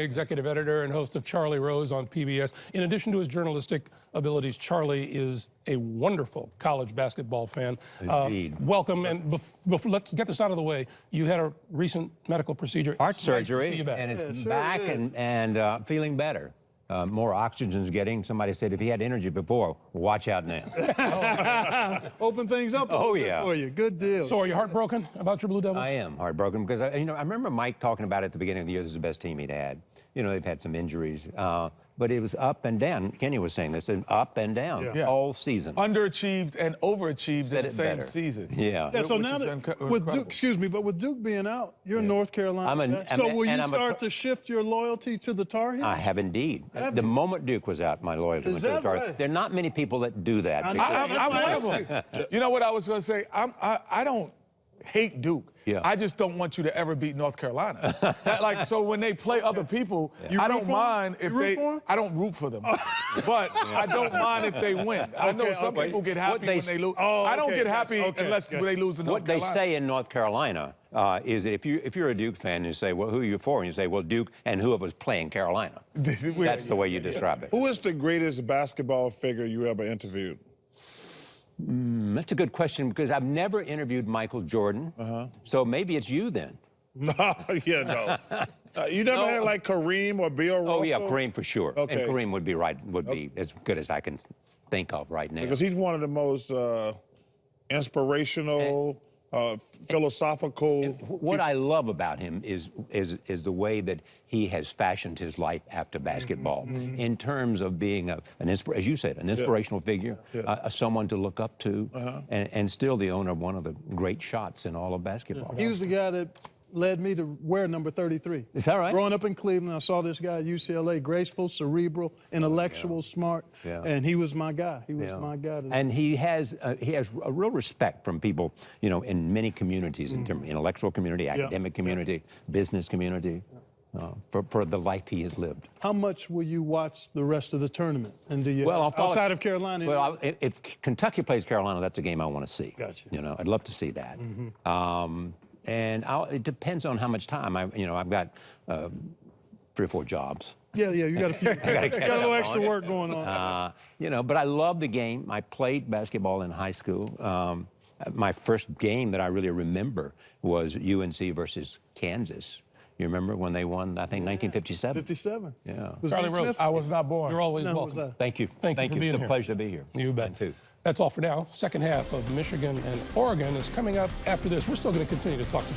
executive editor and host of Charlie Rose on PBS. In addition to his journalistic abilities, Charlie is a wonderful college basketball fan. Indeed. Welcome, and let's get this out of the way. You had a recent medical procedure. Heart It's nice to surgery, see you back. and it's sure back is. and feeling better. More oxygen's getting. Somebody said if he had energy before, watch out now. Open things up a Oh, little bit yeah. for you. Good deal. So are you heartbroken about your Blue Devils? I am heartbroken because I remember Mike talking about it at the beginning of the year. This is the best team he'd had. You know, they've had some injuries, but it was up and down. Kenny was saying this, up and down Yeah. all season. Underachieved and overachieved Said in the it same better. season. Yeah. Yeah, so Which now is that with incredible. Duke, excuse me, but with Duke being out, you're in North Carolina. So will you start to shift your loyalty to the Tar Heels? I have indeed. Have The you? moment Duke was out, my loyalty Is went to the that Tar. right? There are not many people that do that. I know. because- I'm one of That's them. You know what I was going to say? I don't hate Duke. Yeah. I just don't want you to ever beat North Carolina. So when they play other people, You I root don't for 'em? mind if You root they. for 'em? I don't root for them, but I don't mind if they win. I know some people get happy when they lose. Oh, I don't okay, get gotcha. happy Okay, unless gotcha. they lose to North What they Carolina. say in North Carolina is that if you're a Duke fan, you say, well, who are you for? And you say, well, Duke and whoever's playing Carolina. That's the way you describe it. Who is the greatest basketball figure you ever interviewed? That's a good question because I've never interviewed Michael Jordan. So maybe it's you then. No, yeah, no. You never had like Kareem or Bill Russell? Oh, yeah, Kareem for sure. Okay. And Kareem would be as good as I can think of right now. Because he's one of the most inspirational, philosophical. What I love about him is the way that he has fashioned his life after basketball in terms of being as you said, an inspirational figure, someone to look up to, and still the owner of one of the great shots in all of basketball. He was the guy that led me to wear number 33. Is that right? Growing up in Cleveland, I saw this guy at UCLA, graceful, cerebral, intellectual, smart, and he was my guy. He was my guy. And he has a real respect from people, you know, in many communities, in terms of intellectual community, academic community, business community, for the life he has lived. How much will you watch the rest of the tournament? And do you, Well, I'll follow, outside of Carolina? Well, if Kentucky plays Carolina, that's a game I want to see. Gotcha. You know, I'd love to see that. And it depends on how much time. I've got 3 or 4 jobs. Yeah, you got a few. gotta catch got a little up extra on it. work going on. You know, but I love the game. I played basketball in high school. My first game that I really remember was UNC versus Kansas. You remember when they won, I think, 1957? 57. Yeah. Was Charlie Dean Rose. Smith? I was not born. You're always No, welcome. was that? Thank you. Thank you for being It's here. a pleasure to be here. You bet. Mine too. That's all for now. Second half of Michigan and Oregon is coming up after this. We're still going to continue to talk to